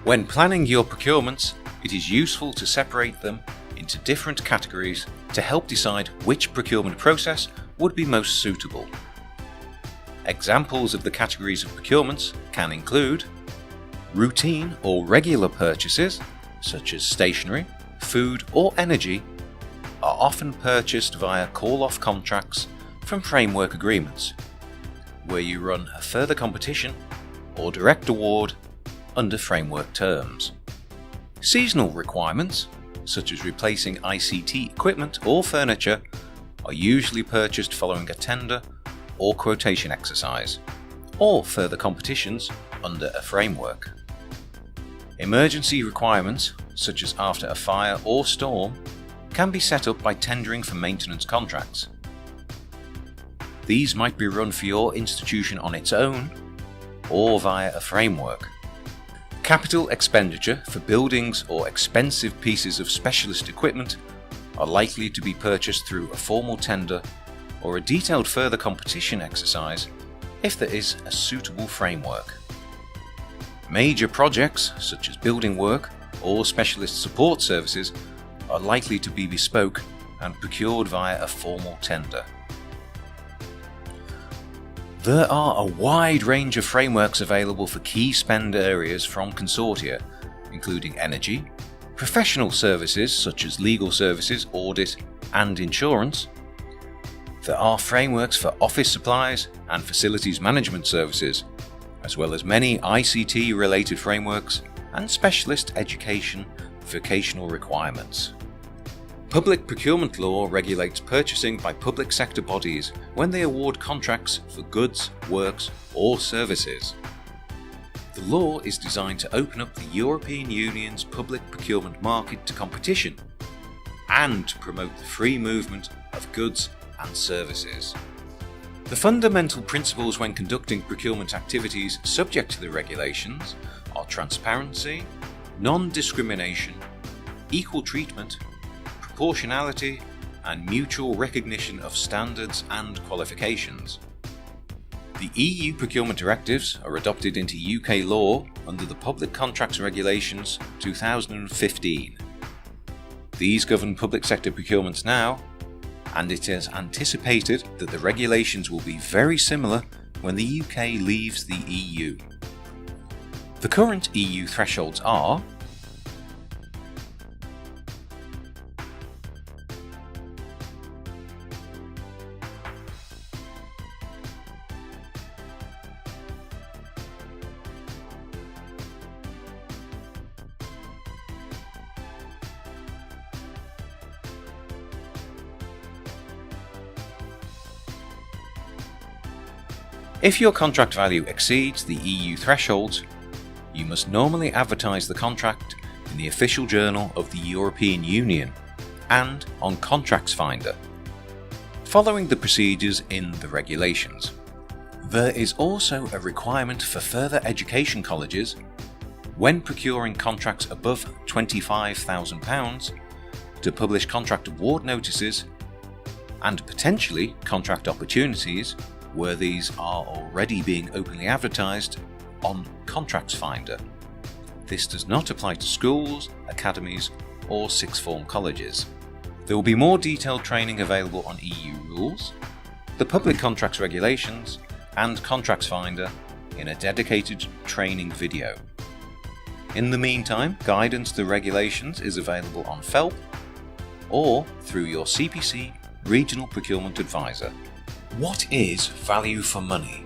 When planning your procurements, it is useful to separate them into different categories to help decide which procurement process would be most suitable. Examples of the categories of procurements can include routine or regular purchases, such as stationery, food or energy, are often purchased via call-off contracts from framework agreements, where you run a further competition or direct award under framework terms. Seasonal requirements, such as replacing ICT equipment or furniture, are usually purchased following a tender or quotation exercise, or further competitions under a framework. Emergency requirements, such as after a fire or storm, can be set up by tendering for maintenance contracts. These might be run for your institution on its own, or via a framework. Capital expenditure for buildings or expensive pieces of specialist equipment are likely to be purchased through a formal tender or a detailed further competition exercise if there is a suitable framework. Major projects such as building work or specialist support services are likely to be bespoke and procured via a formal tender. There are a wide range of frameworks available for key spend areas from consortia, including energy, professional services such as legal services, audit, and insurance. There are frameworks for office supplies and facilities management services, as well as many ICT-related frameworks and specialist education vocational requirements. Public procurement law regulates purchasing by public sector bodies when they award contracts for goods, works, or services. The law is designed to open up the European Union's public procurement market to competition and to promote the free movement of goods and services. The fundamental principles when conducting procurement activities subject to the regulations are transparency, non-discrimination, equal treatment, proportionality, and mutual recognition of standards and qualifications. The EU procurement directives are adopted into UK law under the Public Contracts Regulations 2015. These govern public sector procurements now, and it is anticipated that the regulations will be very similar when the UK leaves the EU. The current EU thresholds are if your contract value exceeds the EU thresholds, you must normally advertise the contract in the official journal of the European Union and on Contracts Finder, following the procedures in the regulations. There is also a requirement for further education colleges, when procuring contracts above £25,000, to publish contract award notices and potentially contract opportunities where these are already being openly advertised on Contracts Finder. This does not apply to schools, academies, or sixth form colleges. There will be more detailed training available on EU rules, the Public Contracts Regulations, and Contracts Finder in a dedicated training video. In the meantime, guidance to the regulations is available on FELP or through your CPC Regional Procurement Advisor. What is value for money?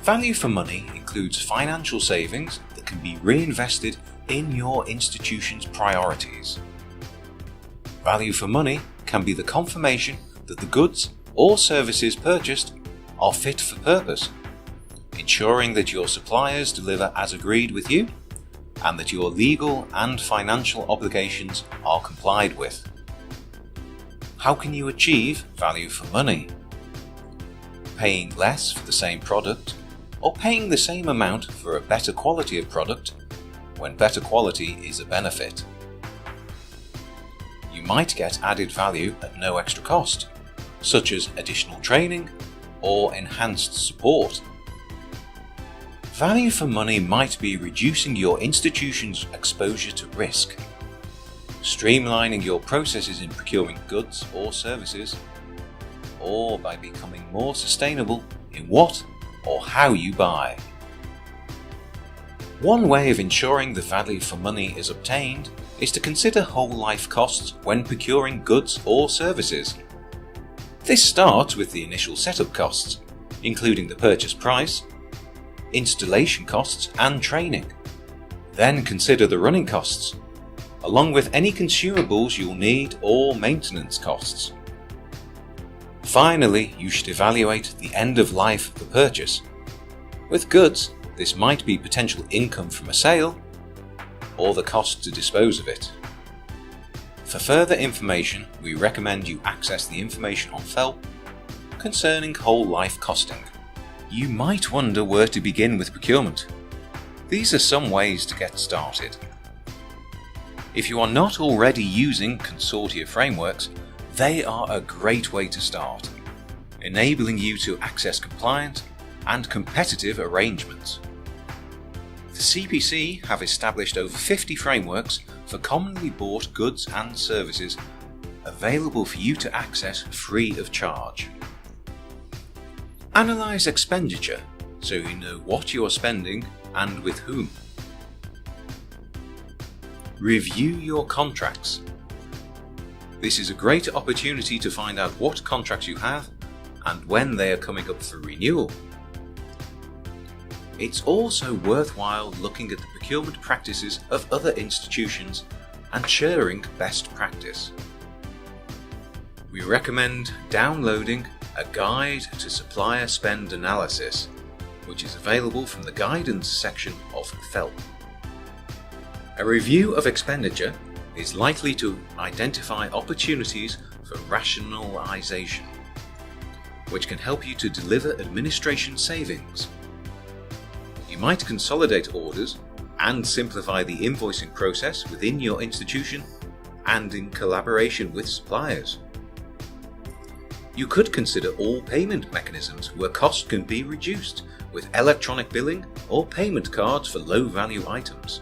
Value for money includes financial savings that can be reinvested in your institution's priorities. Value for money can be the confirmation that the goods or services purchased are fit for purpose, ensuring that your suppliers deliver as agreed with you and that your legal and financial obligations are complied with. How can you achieve value for money? Paying less for the same product, or paying the same amount for a better quality of product when better quality is a benefit. You might get added value at no extra cost, such as additional training or enhanced support. Value for money might be reducing your institution's exposure to risk, streamlining your processes in procuring goods or services, or by becoming more sustainable in what or how you buy. One way of ensuring the value for money is obtained is to consider whole life costs when procuring goods or services. This starts with the initial setup costs, including the purchase price, installation costs and training. Then consider the running costs, along with any consumables you'll need or maintenance costs. Finally, you should evaluate the end of life of the purchase. With goods, this might be potential income from a sale, or the cost to dispose of it. For further information, we recommend you access the information on FELP concerning whole life costing. You might wonder where to begin with procurement. These are some ways to get started. If you are not already using consortia frameworks, they are a great way to start, enabling you to access compliant and competitive arrangements. The CPC have established over 50 frameworks for commonly bought goods and services available for you to access free of charge. Analyse expenditure so you know what you are spending and with whom. Review your contracts. This is a great opportunity to find out what contracts you have and when they are coming up for renewal. It's also worthwhile looking at the procurement practices of other institutions and sharing best practice. We recommend downloading a guide to supplier spend analysis, which is available from the guidance section of FELP. A review of expenditure is likely to identify opportunities for rationalization, which can help you to deliver administration savings. You might consolidate orders and simplify the invoicing process within your institution and in collaboration with suppliers. You could consider all payment mechanisms where cost can be reduced with electronic billing or payment cards for low-value items.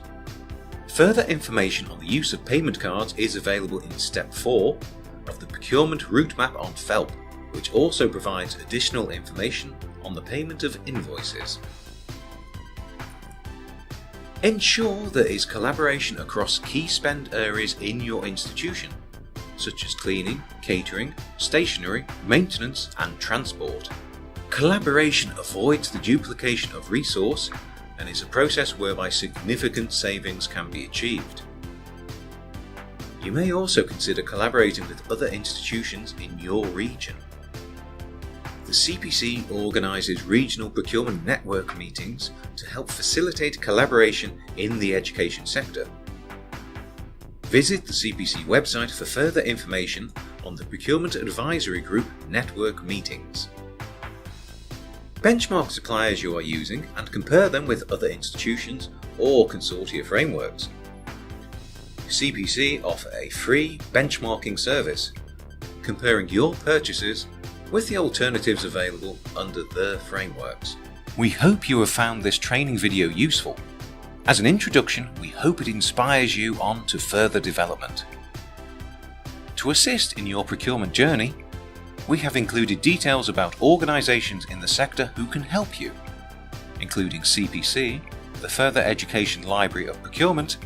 Further information on the use of payment cards is available in Step 4 of the Procurement Route Map on FELP, which also provides additional information on the payment of invoices. Ensure there is collaboration across key spend areas in your institution, such as cleaning, catering, stationery, maintenance and transport. Collaboration avoids the duplication of resource and is a process whereby significant savings can be achieved. You may also consider collaborating with other institutions in your region. The CPC organises regional procurement network meetings to help facilitate collaboration in the education sector. Visit the CPC website for further information on the Procurement Advisory Group network meetings. Benchmark suppliers you are using and compare them with other institutions or consortia frameworks. CPC offer a free benchmarking service, comparing your purchases with the alternatives available under their frameworks. We hope you have found this training video useful. As an introduction, we hope it inspires you on to further development. To assist in your procurement journey, we have included details about organisations in the sector who can help you, including CPC, the Further Education Library of Procurement,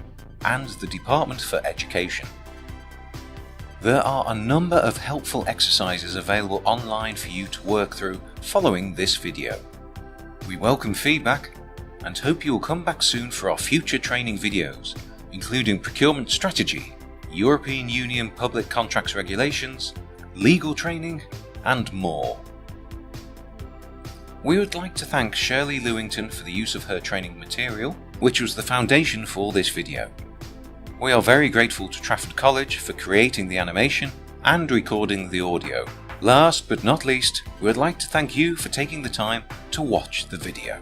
and the Department for Education. There are a number of helpful exercises available online for you to work through following this video. We welcome feedback and hope you will come back soon for our future training videos, including procurement strategy, European Union public contracts regulations, legal training, and more. We would like to thank Shirley Lewington for the use of her training material, which was the foundation for this video. We are very grateful to Trafford College for creating the animation and recording the audio. Last but not least, we would like to thank you for taking the time to watch the video.